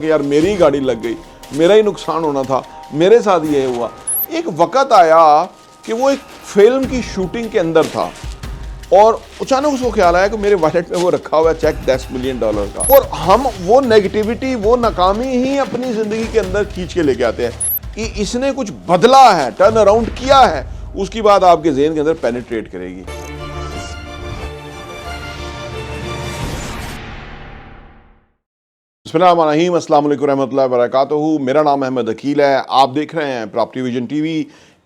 کہ یار میری گاڑی لگ گئی, میرا ہی نقصان ہونا تھا, میرے ساتھ یہ ہوا. ایک وقت آیا کہ وہ ایک فلم کی شوٹنگ کے اندر تھا اور اچانک اس کو خیال آیا کہ میرے والیٹ میں وہ رکھا ہوا ہے چیک $10 ملین کا, اور ہم وہ نیگیٹیوٹی, وہ ناکامی ہی اپنی زندگی کے اندر کھینچ کے لے کے آتے ہیں کہ اس نے کچھ بدلا ہے, ٹرن اراؤنڈ کیا ہے. اس کی بات آپ کے ذہن کے اندر پینیٹریٹ کرے گی. بسم اللہ الرحمن الرحیم. السلام علیکم ورحمۃ اللہ وبرکاتہ. میرا نام احمد عقیل ہے. آپ دیکھ رہے ہیں پراپرٹی ویژن ٹی وی.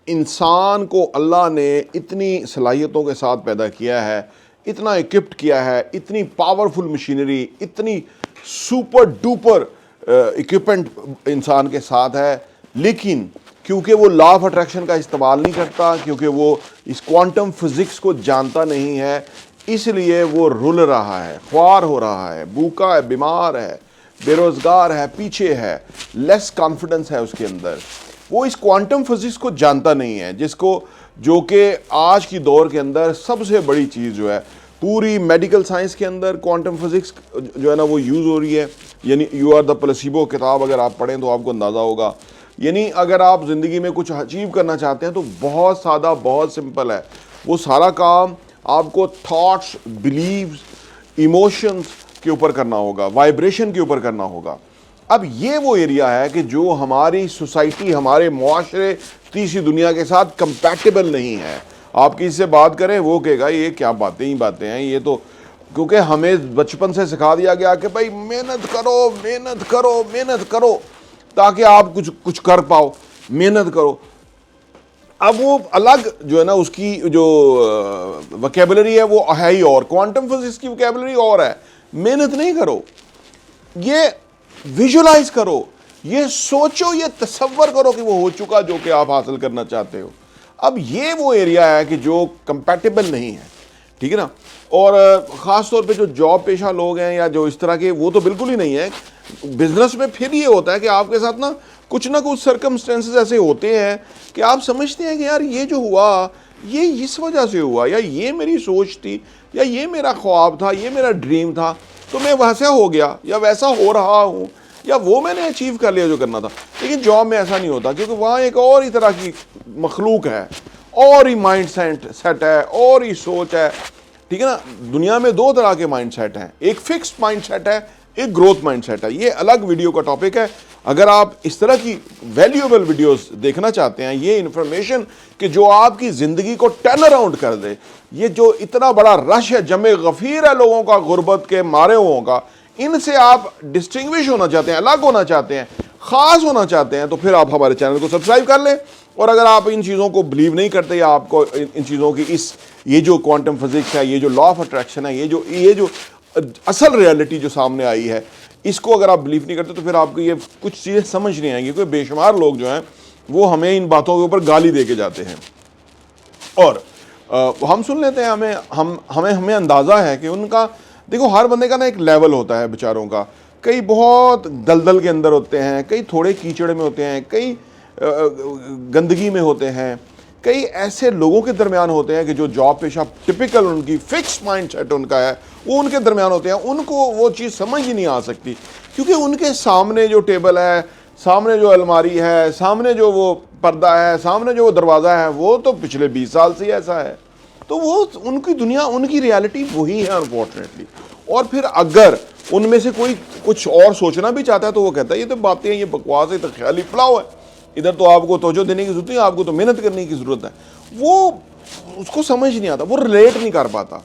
انسان کو اللہ نے اتنی صلاحیتوں کے ساتھ پیدا کیا ہے, اتنا اکوپڈ کیا ہے, اتنی پاورفل مشینری, اتنی سپر ڈوپر اکوپمنٹ انسان کے ساتھ ہے, لیکن کیونکہ وہ لا آف اٹریکشن کا استعمال نہیں کرتا, کیونکہ وہ اس کوانٹم فزکس کو جانتا نہیں ہے, اس لیے وہ رل رہا ہے, خوار ہو رہا ہے, بھوکا ہے, بیمار ہے, بے روزگار ہے, پیچھے ہے, لیس کانفیڈنس ہے اس کے اندر. وہ اس کوانٹم فزکس کو جانتا نہیں ہے, جو کہ آج کی دور کے اندر سب سے بڑی چیز جو ہے پوری میڈیکل سائنس کے اندر کوانٹم فزکس جو ہے نا وہ یوز ہو رہی ہے. یعنی یو آر دا پلاسیبو کتاب اگر آپ پڑھیں تو آپ کو اندازہ ہوگا. یعنی اگر آپ زندگی میں کچھ اچیو کرنا چاہتے ہیں تو بہت سادہ, بہت سمپل ہے. وہ سارا کام آپ کو تھاٹس, بلیوز, ایموشنز کے اوپر کرنا ہوگا, وائبریشن کے اوپر کرنا ہوگا. اب یہ وہ ایریا ہے کہ جو ہماری سوسائٹی, ہمارے معاشرے, تیسری دنیا کے ساتھ کمپیٹیبل نہیں ہے. آپ کسی سے بات کریں وہ کہے گا یہ کیا باتیں ہیں, یہ تو کیونکہ ہمیں بچپن سے سکھا دیا گیا کہ بھائی محنت کرو, محنت کرو, محنت کرو تاکہ آپ کچھ کر پاؤ, محنت کرو. اب وہ الگ جو ہے نا اس کی جو وکیبلری ہے وہ ہے ہی اور, کوانٹم فزکس کی وکیبلری اور ہے. محنت نہیں کرو, یہ ویژولائز کرو, یہ سوچو, یہ تصور کرو کہ وہ ہو چکا جو کہ آپ حاصل کرنا چاہتے ہو. اب یہ وہ ایریا ہے کہ جو کمپیٹیبل نہیں ہے, ٹھیک ہے نا. اور خاص طور پہ جو جاب پیشہ لوگ ہیں یا جو اس طرح کے, وہ تو بالکل ہی نہیں ہے. بزنس میں پھر یہ ہوتا ہے کہ آپ کے ساتھ نا کچھ سرکمسٹینسز ایسے ہوتے ہیں کہ آپ سمجھتے ہیں کہ یار یہ جو ہوا یہ اس وجہ سے ہوا, یا یہ میری سوچ تھی, یا یہ میرا خواب تھا, یہ میرا ڈریم تھا, تو میں ویسا ہو گیا یا ویسا ہو رہا ہوں, یا وہ میں نے اچیو کر لیا جو کرنا تھا. لیکن جاب میں ایسا نہیں ہوتا, کیونکہ وہاں ایک اور ہی طرح کی مخلوق ہے, اور ہی مائنڈ سیٹ ہے, اور ہی سوچ ہے, ٹھیک ہے نا. دنیا میں دو طرح کے مائنڈ سیٹ ہیں, ایک فکسڈ مائنڈ سیٹ ہے, ایک گروتھ مائنڈ سیٹ ہے. یہ الگ ویڈیو کا ٹاپک ہے. اگر آپ اس طرح کی ویلیوبل ویڈیوز دیکھنا چاہتے ہیں, یہ انفارمیشن کہ جو آپ کی زندگی کو ٹرن اراؤنڈ کر دے, یہ جو اتنا بڑا رش ہے, جمع غفیر ہے لوگوں کا, غربت کے مارے ہوں کا, ان سے آپ ڈسٹنگوش ہونا چاہتے ہیں, الگ ہونا چاہتے ہیں, خاص ہونا چاہتے ہیں, تو پھر آپ ہمارے چینل کو سبسکرائب کر لیں. اور اگر آپ ان چیزوں کو بلیو نہیں کرتے, یا آپ کو ان چیزوں کی یہ جو کوانٹم فزکس ہے, یہ جو لا آف اٹریکشن ہے, یہ جو اصل ریالٹی جو سامنے آئی ہے, اس کو اگر آپ بلیو نہیں کرتے تو پھر آپ کو یہ کچھ چیزیں سمجھ نہیں آئیں گی. کوئی بے شمار لوگ جو ہیں وہ ہمیں ان باتوں کے اوپر گالی دے کے جاتے ہیں, اور ہم سن لیتے ہیں. ہمیں اندازہ ہے کہ ان کا, دیکھو ہر بندے کا نا ایک لیول ہوتا ہے بیچاروں کا. کئی بہت دلدل کے اندر ہوتے ہیں, کئی تھوڑے کیچڑ میں ہوتے ہیں, کئی گندگی میں ہوتے ہیں, کئی ایسے لوگوں کے درمیان ہوتے ہیں کہ جو جاب پیشہ ٹپیکل ان کی فکس مائنڈ سیٹ ان کا ہے, وہ ان کے درمیان ہوتے ہیں. ان کو وہ چیز سمجھ ہی نہیں آ سکتی, کیونکہ ان کے سامنے جو ٹیبل ہے, سامنے جو الماری ہے, سامنے جو وہ پردہ ہے, سامنے جو وہ دروازہ ہے, وہ تو پچھلے 20 سال سے ایسا ہے. تو وہ ان کی دنیا, ان کی ریالٹی وہی ہے انفارچونیٹلی. اور پھر اگر ان میں سے کوئی کچھ اور سوچنا بھی چاہتا ہے تو وہ کہتا ہے یہ تو باتیں ہیں, یہ بکواس ہے, تو خیالی پلاؤ ہے, ادھر تو آپ کو توجہ دینے کی ضرورت نہیں, آپ کو تو محنت کرنے کی ضرورت ہے. وہ اس کو سمجھ نہیں آتا, وہ ریلیٹ نہیں کر پاتا.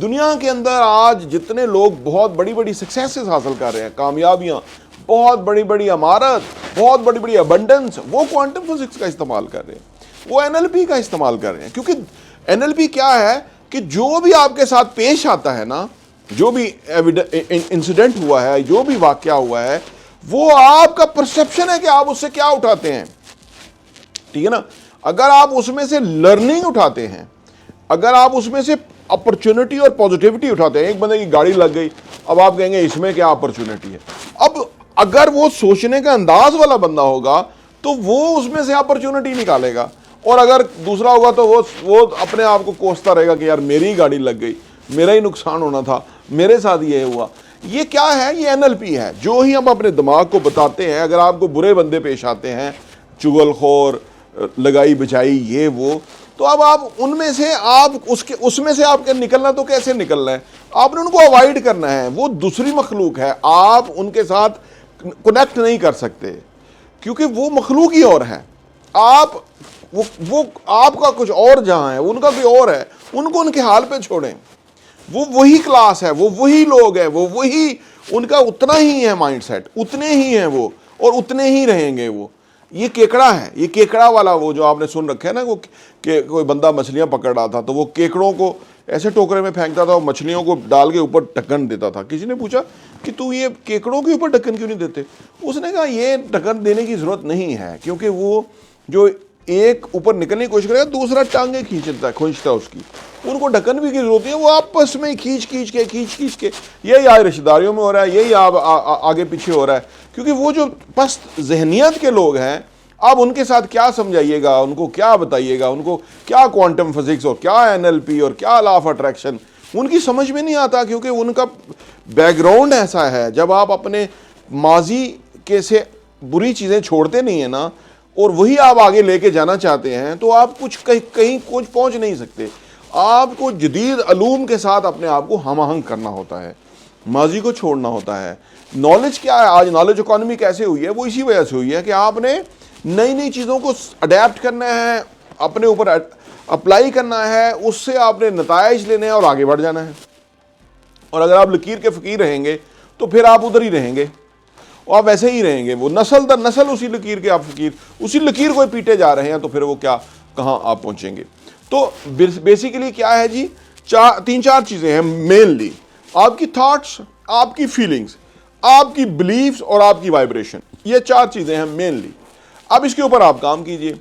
دنیا کے اندر آج جتنے لوگ بہت بڑی بڑی سکسیسز حاصل کر رہے ہیں, کامیابیاں, بہت بڑی بڑی عمارت, بہت بڑی بڑی ابنڈنس, وہ کوانٹم فزکس کا استعمال کر رہے ہیں, وہ NLP کا استعمال کر رہے ہیں. کیونکہ NLP کیا ہے کہ جو بھی آپ کے ساتھ پیش آتا ہے نا, جو بھی انسیڈنٹ ہوا ہے, جو بھی واقعہ ہوا ہے, وہ آپ کا پرسیپشن ہے کہ آپ اس سے کیا اٹھاتے ہیں, ٹھیک ہے نا. اگر آپ اس میں سے لرننگ اٹھاتے ہیں, اگر آپ اس میں سے اپرچونٹی اور پازیٹیوٹی اٹھاتے ہیں. ایک بندے کی گاڑی لگ گئی, اب آپ کہیں گے اس میں کیا اپرچونٹی ہے. اب اگر وہ سوچنے کا انداز والا بندہ ہوگا تو وہ اس میں سے اپرچونٹی نکالے گا, اور اگر دوسرا ہوگا تو وہ اپنے آپ کو کوستا رہے گا کہ یار میری گاڑی لگ گئی, میرا ہی نقصان ہونا تھا, میرے ساتھ یہ ہوا. یہ کیا ہے؟ یہ NLP ہے. جو ہی ہم اپنے دماغ کو بتاتے ہیں، اگر آپ کو برے بندے پیش آتے ہیں، چغل خور، لگائی بچائی، یہ وہ، تو اب آپ ان میں سے اس میں سے آپ کے نکلنا تو کیسے نکلنا ہے؟ آپ نے ان کو اوائڈ کرنا ہے. وہ دوسری مخلوق ہے، آپ ان کے ساتھ کنیکٹ نہیں کر سکتے کیونکہ وہ مخلوق ہی اور ہے. وہ آپ کا کچھ اور جہاں ہے، ان کا کوئی اور ہے. ان کو ان کے حال پہ چھوڑیں. وہ وہی کلاس ہے، وہ وہی لوگ ہیں، وہ وہی، ان کا اتنا ہی ہے مائنڈ سیٹ، اتنے ہی ہیں وہ، اور اتنے ہی رہیں گے وہ. یہ کیکڑا ہے، یہ کیکڑا والا وہ جو آپ نے سن رکھا ہے نا، وہ کہ کوئی بندہ مچھلیاں پکڑ رہا تھا تو وہ کیکڑوں کو ایسے ٹوکرے میں پھینکتا تھا اور مچھلیوں کو ڈال کے اوپر ڈھکن دیتا تھا. کسی نے پوچھا کہ تو یہ کیکڑوں کے اوپر ڈھکن کیوں نہیں دیتے؟ اس نے کہا یہ ڈھکن دینے کی ضرورت نہیں ہے، کیونکہ وہ جو ایک اوپر نکلنے کی کوشش کرے گا، دوسرا ٹانگیں کھینچتا ہے اس کی. ان کو ڈھکن بھی کی ضرورت ہے، وہ آپس میں کھینچ کے یہی آج رشتہ داریوں میں ہو رہا ہے، یہی آگے پیچھے ہو رہا ہے. کیونکہ وہ جو پست ذہنیت کے لوگ ہیں، آپ ان کے ساتھ کیا سمجھائیے گا، ان کو کیا بتائیے گا، ان کو کیا کوانٹم فزکس اور کیا NLP اور کیا لا آف اٹریکشن، ان کی سمجھ میں نہیں آتا. کیونکہ ان کا بیک گراؤنڈ ایسا ہے. جب آپ اپنے ماضی کے سے بری چیزیں چھوڑتے نہیں ہیں نا، اور وہی آپ آگے لے کے جانا چاہتے ہیں، تو آپ کہیں کچھ پہنچ نہیں سکتے. آپ کو جدید علوم کے ساتھ اپنے آپ کو ہم آہنگ کرنا ہوتا ہے، ماضی کو چھوڑنا ہوتا ہے. نالج کیا ہے؟ آج نالج اکانومی کیسے ہوئی ہے؟ وہ اسی وجہ سے ہوئی ہے کہ آپ نے نئی چیزوں کو اڈیپٹ کرنا ہے، اپنے اوپر اپلائی کرنا ہے، اس سے آپ نے نتائج لینے ہیں اور آگے بڑھ جانا ہے. اور اگر آپ لکیر کے فقیر رہیں گے تو پھر آپ ادھر ہی رہیں گے، اور آپ ویسے ہی رہیں گے. وہ نسل در نسل اسی لکیر کے آپ فقیر، اسی لکیر کو پیٹے جا رہے ہیں، تو پھر وہ کہاں آپ پہنچیں گے؟ تو بیسیکلی کیا ہے جی؟ تین چار چیزیں ہیں مینلی: آپ کی تھاٹس، آپ کی فیلنگز، آپ کی بلیفز اور آپ کی وائبریشن. یہ چار چیزیں ہیں مینلی. اب اس کے اوپر آپ کام کیجئے،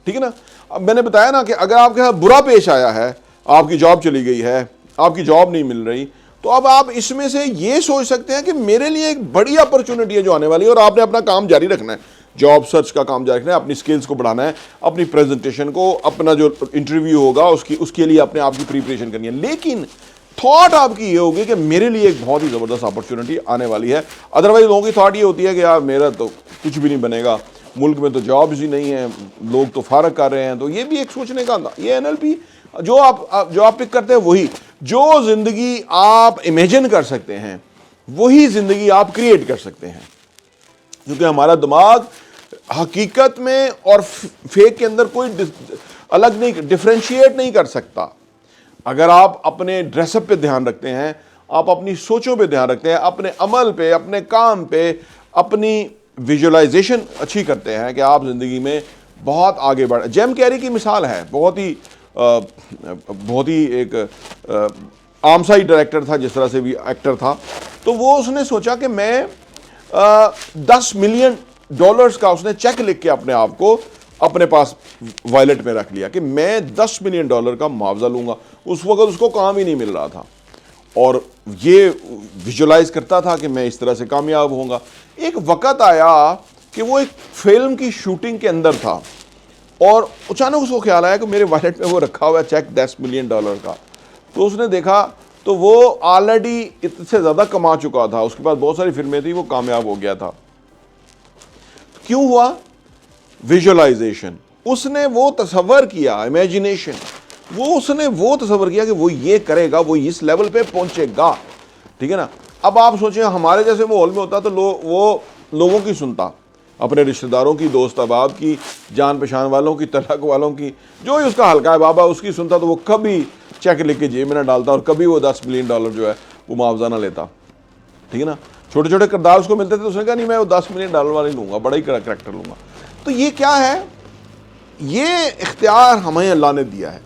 ٹھیک ہے نا؟ اب میں نے بتایا نا کہ اگر آپ کے ساتھ برا پیش آیا ہے، آپ کی جاب چلی گئی ہے، آپ کی جاب نہیں مل رہی، تو اب آپ اس میں سے یہ سوچ سکتے ہیں کہ میرے لیے ایک بڑی اپرچونٹی ہے جو آنے والی ہے، اور آپ نے اپنا کام جاری رکھنا ہے. جاب سرچ کا کام جاری رکھنا ہے، اپنی سکلز کو بڑھانا ہے، اپنی پریزنٹیشن کو، اپنا جو انٹرویو ہوگا اس کے لیے اپنے آپ کی پریپریشن کرنی ہے. لیکن تھاٹ آپ کی یہ ہوگی کہ میرے لیے ایک بہت ہی زبردست اپرچونٹی آنے والی ہے. ادروائز لوگوں کی تھاٹ یہ ہوتی ہے کہ یار میرا تو کچھ بھی نہیں بنے گا، ملک میں تو جابز ہی نہیں ہیں، لوگ تو فارغ کر رہے ہیں. تو یہ بھی ایک سوچنے کا یہ NLP جو آپ پک کرتے ہیں، وہی جو زندگی آپ امیجن کر سکتے ہیں وہی زندگی آپ کریٹ کر سکتے ہیں. کیونکہ ہمارا دماغ حقیقت میں اور فیک کے اندر کوئی الگ نہیں، ڈفرینشیٹ نہیں کر سکتا. اگر آپ اپنے ڈریس اپ پہ دھیان رکھتے ہیں، آپ اپنی سوچوں پہ دھیان رکھتے ہیں، اپنے عمل پہ، اپنے کام پہ، اپنی ویژولائزیشن اچھی کرتے ہیں، کہ آپ زندگی میں بہت آگے بڑھ. جیم کیری کی مثال ہے، بہت ہی ایک عام سا ہی ڈائریکٹر تھا، جس طرح سے بھی ایکٹر تھا. تو وہ اس نے سوچا کہ میں $10 ملین کا اس نے چیک لکھ کے اپنے آپ کو اپنے پاس وائلٹ میں رکھ لیا کہ میں $10 ملین کا معاوضہ لوں گا. اس وقت اس کو کام ہی نہیں مل رہا تھا، اور یہ ویژولائز کرتا تھا کہ میں اس طرح سے کامیاب ہوں گا. ایک وقت آیا کہ وہ ایک فلم کی شوٹنگ کے اندر تھا، اور اچانک اس کو خیال آیا کہ میرے وائلٹ میں وہ رکھا ہوا ہے چیک $10 ملین کا. تو اس نے دیکھا تو وہ آلریڈی اس سے زیادہ کما چکا تھا، اس کے پاس بہت ساری فلمیں تھیں، وہ کامیاب ہو گیا تھا. کیوں ہوا؟ ویژولائزیشن. اس نے وہ تصور کیا، امیجنیشن، اس نے وہ تصور کیا کہ وہ یہ کرے گا، وہ اس لیول پہ پہنچے گا. ٹھیک ہے نا؟ اب آپ سوچیں ہمارے جیسے ماحول میں ہوتا تو وہ لوگوں کی سنتا، اپنے رشتہ داروں کی، دوست احباب کی، جان پہچان والوں کی، طلاق والوں کی، جو ہی اس کا حلقہ ہے بابا اس کی سنتا، تو وہ کبھی چیک لکھ کے جیب میں نہ ڈالتا، اور کبھی وہ $10 ملین جو ہے وہ معاوضہ نہ لیتا. ٹھیک ہے نا؟ چھوٹے چھوٹے کردار اس کو ملتے تھے، تو اس نے کہا نہیں میں وہ $10 ملین والی لوں گا، بڑا ہی کریکٹر لوں گا. تو یہ کیا ہے؟ یہ اختیار ہمیں اللہ نے دیا ہے.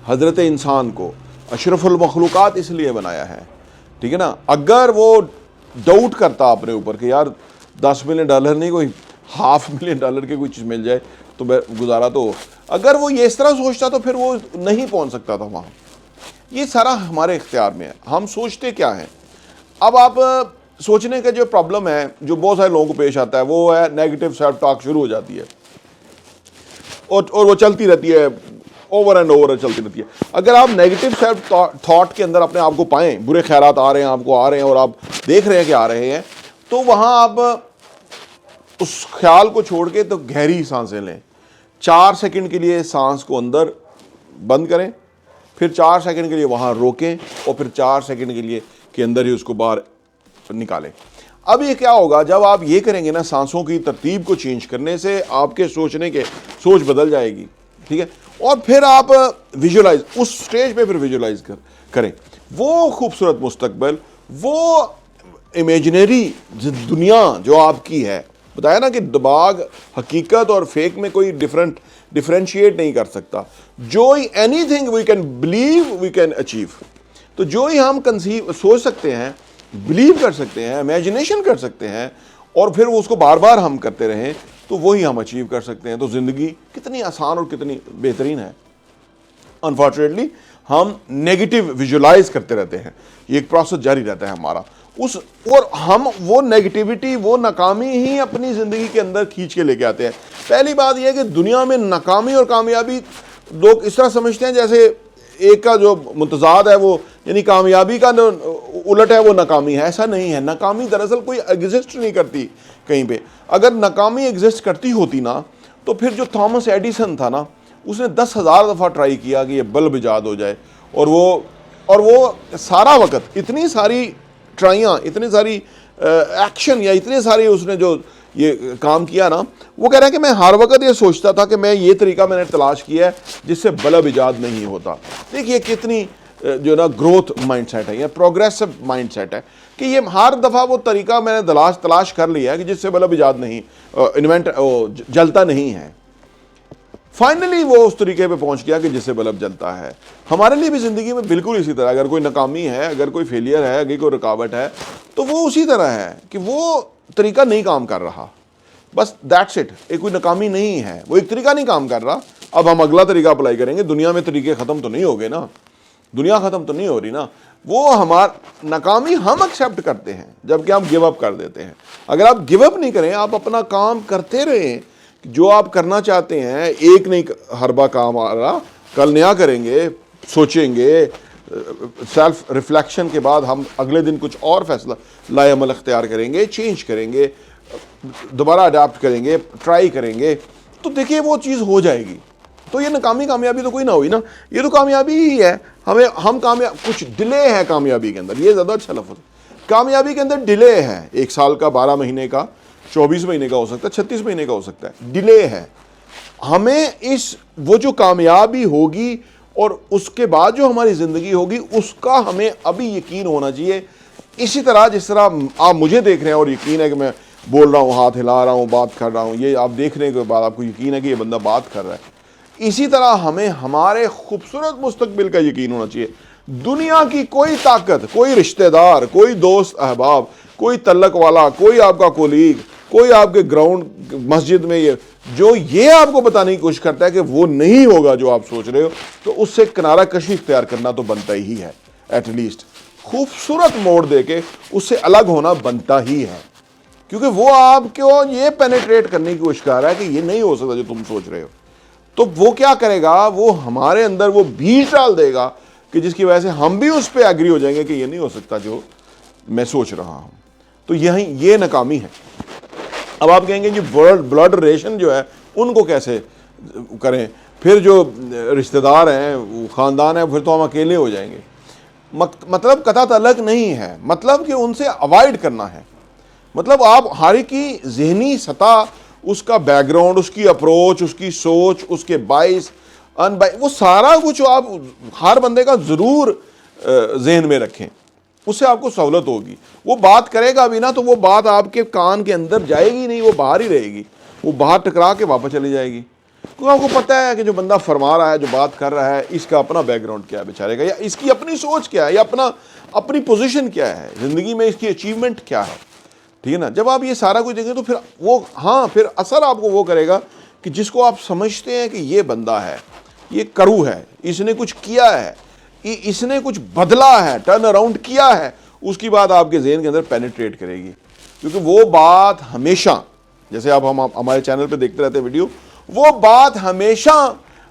حضرت انسان کو اشرف المخلوقات اس لیے بنایا ہے. ٹھیک ہے نا؟ اگر وہ ڈاؤٹ کرتا اپنے اوپر کہ یار $10 ملین نہیں، کوئی $500 ملین کی کوئی چیز مل جائے تو گزارا تو، اگر وہ یہ اس طرح سوچتا تو پھر وہ نہیں پہنچ سکتا تھا وہاں. یہ سارا ہمارے اختیار میں ہے، ہم سوچتے کیا ہیں. اب آپ سوچنے کا جو پرابلم ہے، جو بہت سارے لوگوں کو پیش آتا ہے، وہ ہے نیگیٹو سیلف ٹاک شروع ہو جاتی ہے، اور وہ چلتی رہتی ہے. اوور اینڈ اوور چلتی رہتی ہے. اگر آپ نیگیٹو سیلف تھاٹ کے اندر اپنے آپ کو پائیں, برے خیالات آ رہے ہیں آپ کو, آ رہے ہیں اور آپ دیکھ رہے ہیں کہ آ رہے ہیں, تو وہاں آپ اس خیال کو چھوڑ کے تو گہری سانسیں لیں. 4 سیکنڈ کے لیے سانس کو اندر بند کریں, پھر 4 سیکنڈ کے لیے وہاں روکیں, اور پھر 4 سیکنڈ کے لیے کے اندر ہی اس کو باہر نکالیں. اب یہ کیا ہوگا, جب آپ یہ کریں گے نا, سانسوں کی ترتیب کو چینج کرنے سے آپ کے سوچنے کے سوچ بدل جائے گی, ٹھیک ہے. اور پھر آپ ویژولائز, اس سٹیج پہ پھر ویژولائز کریں وہ خوبصورت مستقبل, وہ امیجنری دنیا جو آپ کی ہے. بتایا نا کہ دماغ حقیقت اور فیک میں کوئی ڈفرینشیٹ نہیں کر سکتا. جو ہی anything we can believe we can achieve. تو جو ہی ہم سوچ سکتے ہیں, بلیو کر سکتے ہیں, امیجنیشن کر سکتے ہیں, اور پھر اس کو بار بار ہم کرتے رہیں, تو وہی ہم اچیو کر سکتے ہیں. تو زندگی کتنی آسان اور کتنی بہترین ہے. انفارچونیٹلی ہم نیگیٹو ویژولائز کرتے رہتے ہیں, یہ ایک پروسیس جاری رہتا ہے ہمارا, اور ہم وہ نیگیٹیوٹی, وہ ناکامی ہی اپنی زندگی کے اندر کھینچ کے لے کے آتے ہیں. پہلی بات یہ ہے کہ دنیا میں ناکامی اور کامیابی لوگ اس طرح سمجھتے ہیں جیسے ایک کا جو متضاد ہے وہ, یعنی کامیابی کا الٹ ہے وہ ناکامی ہے. ایسا نہیں ہے. ناکامی دراصل کوئی ایگزسٹ نہیں کرتی کہیں پہ. اگر ناکامی ایگزسٹ کرتی ہوتی نا, تو پھر جو تھامس ایڈیسن تھا نا, اس نے 10,000 دفعہ ٹرائی کیا کہ یہ بلب ایجاد ہو جائے, اور وہ سارا وقت اتنی ساری ٹرائیاں, اتنی ساری ایکشن, یا اتنے ساری اس نے جو یہ کام کیا نا, وہ کہہ رہا ہے کہ میں ہر وقت یہ سوچتا تھا کہ یہ طریقہ میں نے تلاش کیا ہے جس سے بلب ایجاد نہیں ہوتا. دیکھیے کتنی جو نا گروتھ مائنڈ سیٹ ہے, یا پروگریسو مائنڈ سیٹ ہے, کہ یہ ہر دفعہ وہ طریقہ میں نے تلاش کر لیا ہے کہ جس سے بلب ایجاد نہیں, جلتا نہیں ہے. فائنلی وہ اس طریقے پہ پہنچ گیا کہ جس سے بلب جلتا ہے. ہمارے لیے بھی زندگی میں بالکل اسی طرح, اگر کوئی ناکامی ہے, اگر کوئی فیلئر ہے, اگر کوئی رکاوٹ ہے, تو وہ اسی طرح ہے کہ وہ طریقہ نہیں کام کر رہا, بس دیٹس اٹ. ایک کوئی ناکامی نہیں ہے, وہ ایک طریقہ نہیں کام کر رہا, اب ہم اگلا طریقہ اپلائی کریں گے. دنیا میں طریقے ختم تو نہیں ہو گئے نا, دنیا ختم تو نہیں ہو رہی نا. وہ ناکامی ہم ایکسیپٹ کرتے ہیں جبکہ ہم گیو اپ کر دیتے ہیں. اگر آپ گیو اپ نہیں کریں, آپ اپنا کام کرتے رہیں, جو آپ کرنا چاہتے ہیں, ایک نہیں ہر بار کام آ رہا, کل نیا کریں گے, سوچیں گے, سیلف ریفلیکشن کے بعد ہم اگلے دن کچھ اور فیصلہ لائے عمل اختیار کریں گے, چینج کریں گے, دوبارہ اڈاپٹ کریں گے, ٹرائی کریں گے, تو دیکھیے وہ چیز ہو جائے گی. تو یہ کامیابی تو کوئی نہ ہوئی نا, یہ تو کامیابی ہی ہے. ہم کچھ ڈیلے ہے کامیابی کے اندر, یہ زیادہ اچھا لفظ. کامیابی کے اندر ڈیلے ہے, 1 سال کا, 12 مہینے کا, 24 مہینے کا ہو سکتا ہے, 36 مہینے کا ہو سکتا ہے, ڈیلے ہے. ہمیں وہ جو کامیابی ہوگی اور اس کے بعد جو ہماری زندگی ہوگی, اس کا ہمیں ابھی یقین ہونا چاہیے. اسی طرح جس طرح آپ مجھے دیکھ رہے ہیں اور یقین ہے کہ میں بول رہا ہوں, ہاتھ ہلا رہا ہوں, بات کر رہا ہوں, یہ آپ دیکھنے کے بعد آپ کو یقین ہے کہ یہ بندہ بات کر رہا ہے. اسی طرح ہمیں ہمارے خوبصورت مستقبل کا یقین ہونا چاہیے. دنیا کی کوئی طاقت, کوئی رشتہ دار, کوئی دوست احباب, کوئی تعلق والا, کوئی آپ کا کولیگ, کوئی آپ کے گراؤنڈ مسجد میں یہ آپ کو بتانے کی کوشش کرتا ہے کہ وہ نہیں ہوگا جو آپ سوچ رہے ہو, تو اس سے کنارہ کشی اختیار کرنا تو بنتا ہی ہے. ایٹ لیسٹ خوبصورت موڑ دے کے اس سے الگ ہونا بنتا ہی ہے, کیونکہ وہ آپ کو یہ پینیٹریٹ کرنے کی کوشش کر رہا ہے کہ یہ نہیں ہو سکتا جو تم سوچ رہے ہو. تو وہ کیا کرے گا, وہ ہمارے اندر وہ بیج ڈال دے گا کہ جس کی وجہ سے ہم بھی اس پہ ایگری ہو جائیں گے کہ یہ نہیں ہو سکتا جو میں سوچ رہا ہوں. تو یہ ناکامی ہے. اب آپ کہیں گے جی بلڈ ریلیشن جو ہے ان کو کیسے کریں, پھر جو رشتہ دار ہیں, وہ خاندان ہے, پھر تو ہم اکیلے ہو جائیں گے. مطلب قطع تعلق نہیں ہے, مطلب کہ ان سے اوائڈ کرنا ہے. مطلب آپ ہر کی ذہنی سطح, اس کا بیک گراؤنڈ, اس کی اپروچ, اس کی سوچ, اس کے باعث وہ سارا کچھ آپ ہر بندے کا ضرور ذہن میں رکھیں, اس سے آپ کو سہولت ہوگی. وہ بات کرے گا بھی نا, تو وہ بات آپ کے کان کے اندر جائے گی نہیں, وہ باہر ہی رہے گی, وہ باہر ٹکرا کے واپس چلی جائے گی. کیونکہ آپ کو پتہ ہے کہ جو بندہ فرما رہا ہے, جو بات کر رہا ہے, اس کا اپنا بیک گراؤنڈ کیا ہے بیچارے کا, یا اس کی اپنی سوچ کیا ہے, یا اپنی پوزیشن کیا ہے زندگی میں, اس کی اچیومنٹ کیا ہے. ٹھیک ہے نا. جب آپ یہ سارا کچھ دیکھیں تو پھر اثر آپ کو وہ کرے گا کہ جس کو آپ سمجھتے ہیں کہ یہ بندہ ہے, یہ کرو ہے, اس نے کچھ کیا ہے, اس نے کچھ بدلا ہے, ٹرن اراؤنڈ کیا ہے, اس کی بات آپ کے ذہن کے اندر پینیٹریٹ کرے گی. کیونکہ وہ بات ہمیشہ, جیسے آپ ہمارے چینل پہ دیکھتے رہتے ہیں ویڈیو, وہ بات ہمیشہ